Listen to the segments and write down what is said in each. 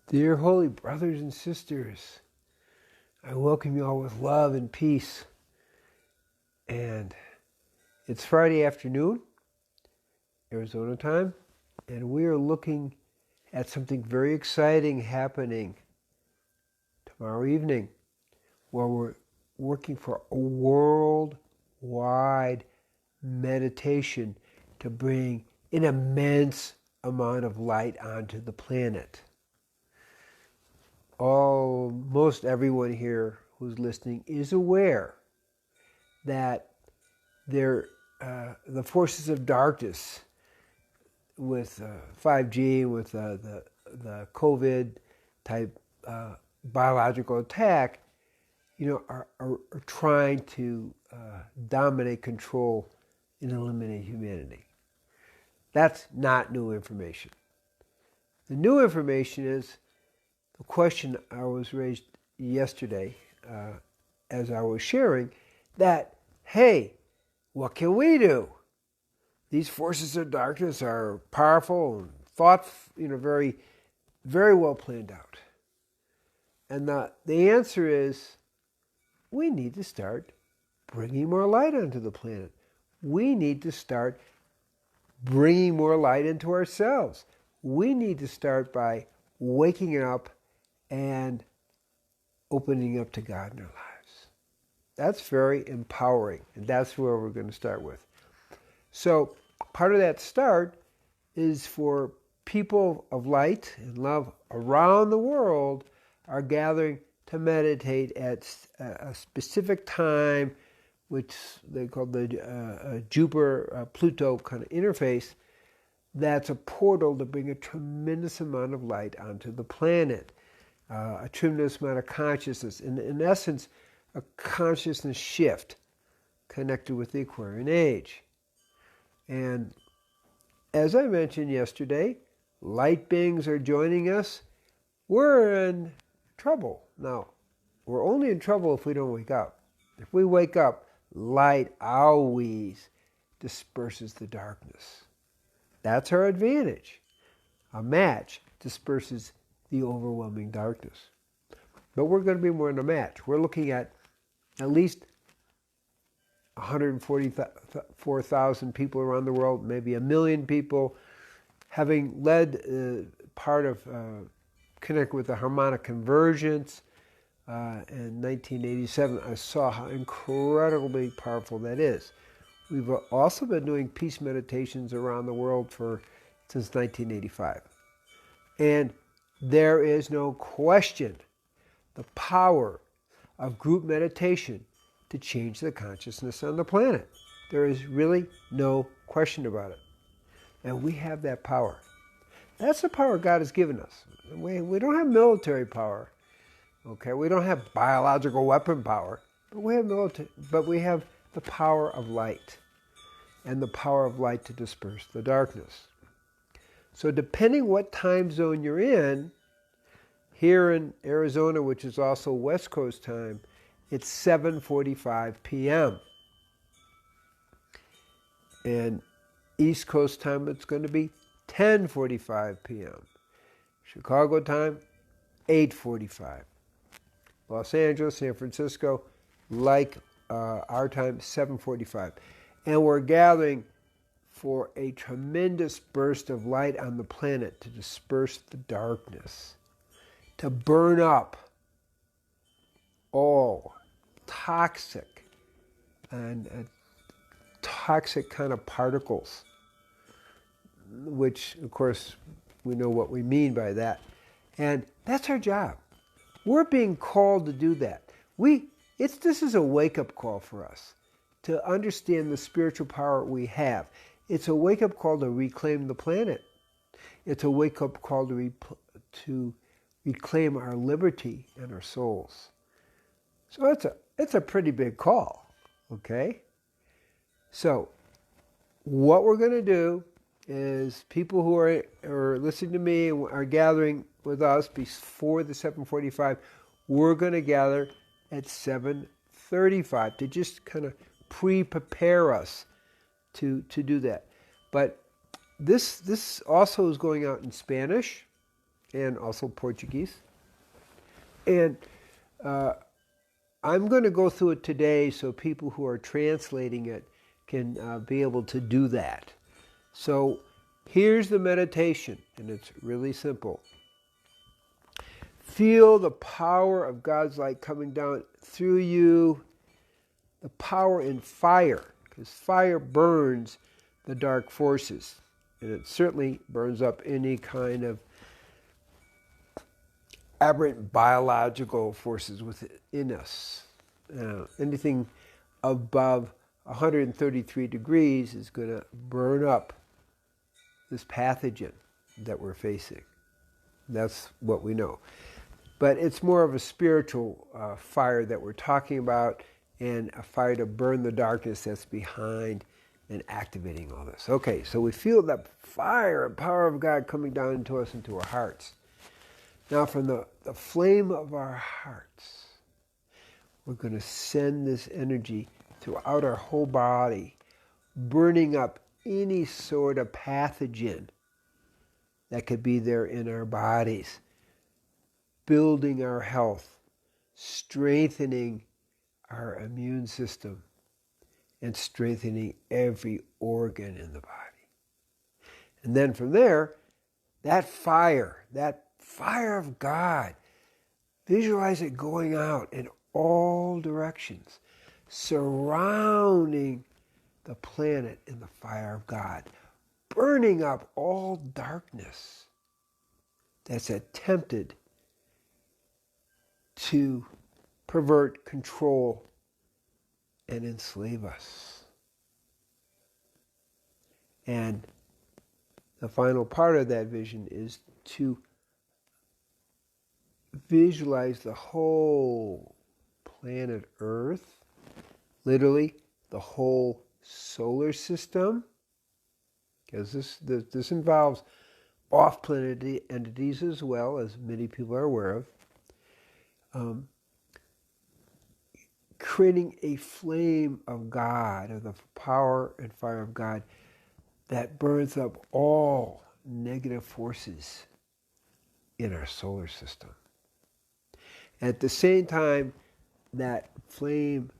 Dear holy brothers and sisters, I welcome you all with love and peace. And it's Friday afternoon, Arizona time, and we are looking at something very exciting happening tomorrow evening, where we're working for a worldwide meditation to bring an immense amount of light onto the planet. Most everyone here who's listening is aware that the forces of darkness with 5G, with the COVID type biological attack, are trying to dominate, control, and eliminate humanity. That's not new information. The new information is the question I was raised yesterday as I was sharing that, hey, what can we do? These forces of darkness are powerful and very, very well planned out. And the answer is we need to start bringing more light onto the planet. We need to start bringing more light into ourselves. We need to start by waking up and opening up to God in our lives. That's very empowering, and that's where we're going to start with. So part of that start is for people of light and love around the world are gathering to meditate at a specific time, which they call the Jupiter-Pluto kind of interface. That's a portal to bring a tremendous amount of light onto the planet. A tremendous amount of consciousness, in essence, a consciousness shift connected with the Aquarian age. And as I mentioned yesterday, light beings are joining us. We're in trouble. Now, we're only in trouble if we don't wake up. If we wake up, light always disperses the darkness. That's our advantage. A match disperses the overwhelming darkness. But we're going to be more in a match. We're looking at least 144,000 people around the world, maybe 1 million people, having led part of Connect with the Harmonic Convergence in 1987. I saw how incredibly powerful that is. We've also been doing peace meditations around the world since 1985. And there is no question the power of group meditation to change the consciousness on the planet. There is really no question about it. And we have that power. That's the power God has given us. We don't have military power. Okay, we don't have biological weapon power, but we have the power of light, and the power of light to disperse the darkness. So depending what time zone you're in, here in Arizona, which is also West Coast time, it's 7:45 p.m. And East Coast time, it's going to be 10:45 p.m. Chicago time, 8:45. Los Angeles, San Francisco, our time, 7:45. And we're gathering for a tremendous burst of light on the planet to disperse the darkness, to burn up all toxic and toxic kind of particles, which, of course, we know what we mean by that. And that's our job. We're being called to do that. This is a wake-up call for us to understand the spiritual power we have. It's a wake-up call to reclaim the planet. It's a wake-up call to reclaim our liberty and our souls. So it's a pretty big call, okay? So what we're going to do is people who are listening to me and are gathering with us before the 7:45, we're going to gather at 7:35 to just kind of prepare us to do that. But this also is going out in Spanish and also Portuguese. And I'm going to go through it today so people who are translating it can be able to do that. So here's the meditation, and it's really simple. Feel the power of God's light coming down through you, the power in fire, because fire burns the dark forces, and it certainly burns up any kind of aberrant biological forces within us. Anything above 133 degrees is going to burn up this pathogen that we're facing. That's what we know. But it's more of a spiritual fire that we're talking about, and a fire to burn the darkness that's behind and activating all this. Okay, so we feel that fire and power of God coming down into us, into our hearts. Now from the flame of our hearts, we're going to send this energy throughout our whole body, burning up any sort of pathogen that could be there in our bodies, building our health, strengthening our immune system, and strengthening every organ in the body. And then from there, that fire of God, visualize it going out in all directions, surrounding the planet in the fire of God, burning up all darkness that's attempted to pervert, control, and enslave us. And the final part of that vision is to visualize the whole planet Earth, literally the whole solar system, because this involves off-planet entities as well, as many people are aware of, creating a flame of God, of the power and fire of God, that burns up all negative forces in our solar system. At the same time, that flame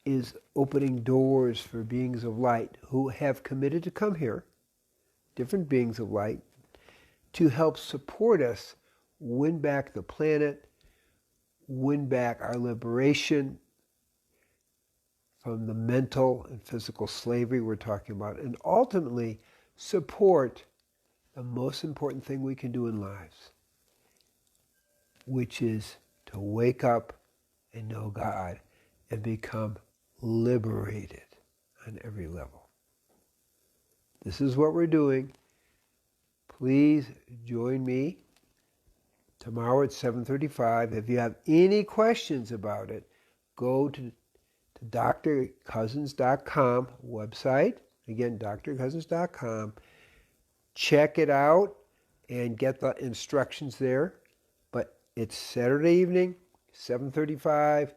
is opening doors for beings of light who have committed to come here, different beings of light, to help support us win back the planet, win back our liberation from the mental and physical slavery we're talking about, and ultimately support the most important thing we can do in lives, which is to wake up and know God and become liberated on every level. This is what we're doing. Please join me tomorrow at 7:35. If you have any questions about it, go to drcousins.com website. Again, drcousins.com. Check it out and get the instructions there. But it's Saturday evening, 7:35,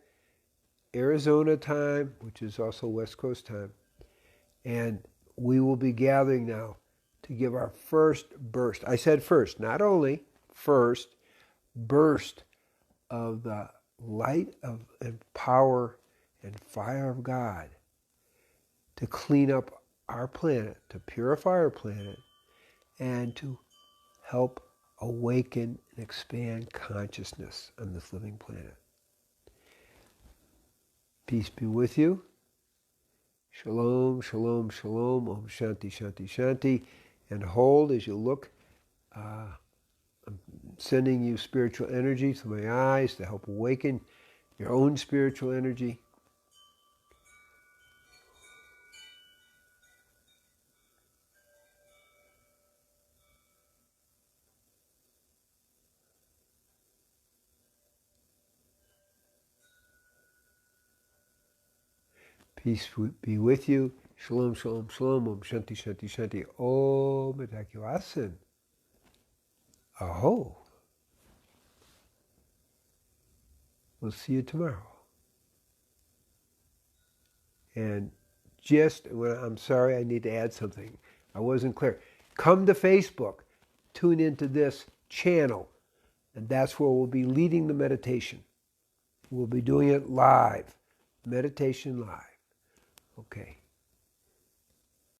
Arizona time, which is also West Coast time. And we will be gathering now to give our first burst. I said first, not only first burst of the light of and power and fire of God to clean up our planet, to purify our planet, and to help awaken and expand consciousness on this living planet. Peace be with you. Shalom, shalom, shalom. Om Shanti, Shanti, Shanti. And hold as you look. I'm sending you spiritual energy through my eyes to help awaken your own spiritual energy. Peace be with you. Shalom, shalom, shalom. Om Shanti, Shanti, Shanti. Om Adakiwasan. Aho. We'll see you tomorrow. And I'm sorry, I need to add something. I wasn't clear. Come to Facebook. Tune into this channel, and that's where we'll be leading the meditation. We'll be doing it live, meditation live. Okay.